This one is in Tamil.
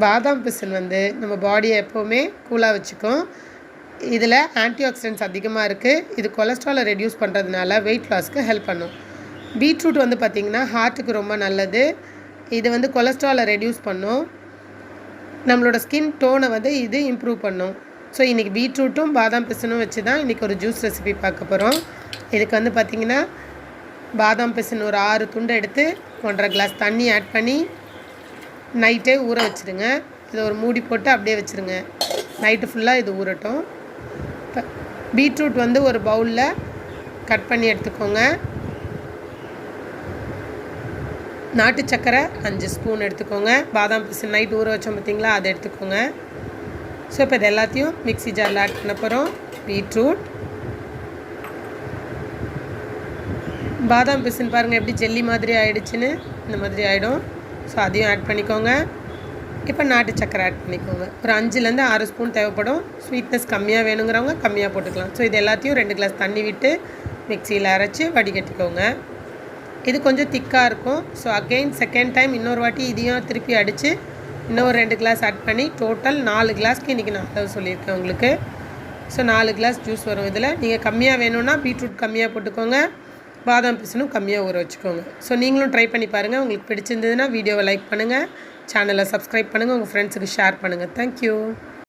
பாதாம் பிசின் வந்து நம்ம பாடியை எப்போவுமே கூலாக வச்சுக்கும். இதில் ஆன்டிஆக்சிடென்ட்ஸ் அதிகமாக இருக்குது. இது கொலஸ்ட்ராலை ரெடியூஸ் பண்ணுறதுனால வெயிட் லாஸ்க்கு ஹெல்ப் பண்ணும். பீட்ரூட் வந்து பார்த்திங்கன்னா ஹார்ட்டுக்கு ரொம்ப நல்லது. இது வந்து கொலஸ்ட்ராலை ரெடியூஸ் பண்ணும். நம்மளோட ஸ்கின் டோனை வந்து இது இம்ப்ரூவ் பண்ணும். ஸோ இன்றைக்கி பீட்ரூட்டும் பாதாம் பிசினும் வச்சு தான் இன்றைக்கி ஒரு ஜூஸ் ரெசிபி பார்க்க போகிறோம். இதுக்கு வந்து பார்த்திங்கன்னா பாதாம் பிசின் ஒரு 6 துண்டு எடுத்து 1.5 கிளாஸ் தண்ணி ஆட் பண்ணி நைட்டே ஊற வச்சுருங்க. இதை ஒரு மூடி போட்டு அப்படியே வச்சுருங்க. நைட்டு ஃபுல்லாக இது ஊறட்டும். இப்போ பீட்ரூட் வந்து ஒரு பவுலில் கட் பண்ணி எடுத்துக்கோங்க. நாட்டு சக்கரை 5 ஸ்பூன் எடுத்துக்கோங்க. பாதாம் பிசின் நைட் ஊற வச்சோம் பார்த்திங்களா, அதை எடுத்துக்கோங்க. ஸோ இப்போ இது எல்லாத்தையும் மிக்ஸி ஜாரில் ஆட் பண்ண போகிறோம். பீட்ரூட், பாதாம் பிசின் பாருங்கள் எப்படி ஜெல்லி மாதிரி ஆகிடுச்சின்னு, இந்த மாதிரி ஆகிடும். ஸோ அதையும் ஆட் பண்ணிக்கோங்க. இப்போ நாட்டு சக்கரை ஆட் பண்ணிக்கோங்க. ஒரு 5லேருந்து 6 ஸ்பூன் தேவைப்படும். ஸ்வீட்னஸ் கம்மியாக வேணுங்கிறவங்க கம்மியாக போட்டுக்கலாம். ஸோ இது எல்லாத்தையும் 2 கிளாஸ் தண்ணி விட்டு மிக்சியில் அரைச்சி வடிகட்டிக்கோங்க. இது கொஞ்சம் திக்காக இருக்கும். ஸோ அகெயின் செகண்ட் டைம் இன்னொரு வாட்டி இதையும் திருப்பி அடித்து இன்னொரு 2 கிளாஸ் ஆட் பண்ணி டோட்டல் 4 கிளாஸ்க்கு இன்றைக்கி நான் அளவு சொல்லியிருக்கேன் உங்களுக்கு. ஸோ 4 கிளாஸ் ஜூஸ் வரும். இதில் நீங்கள் கம்மியாக வேணும்னா பீட்ரூட் கம்மியாக போட்டுக்கோங்க, பாதாம் பிசினும் கம்மியாக ஊற வச்சுக்கோங்க. ஸோ நீங்களும் ட்ரை பண்ணி பாருங்கள். உங்களுக்கு பிடிச்சிருந்ததுன்னா வீடியோவை லைக் பண்ணுங்கள், சேனலை சப்ஸ்கிரைப் பண்ணுங்கள், உங்கள் ஃப்ரெண்ட்ஸுக்கு ஷேர் பண்ணுங்கள். தேங்க்யூ.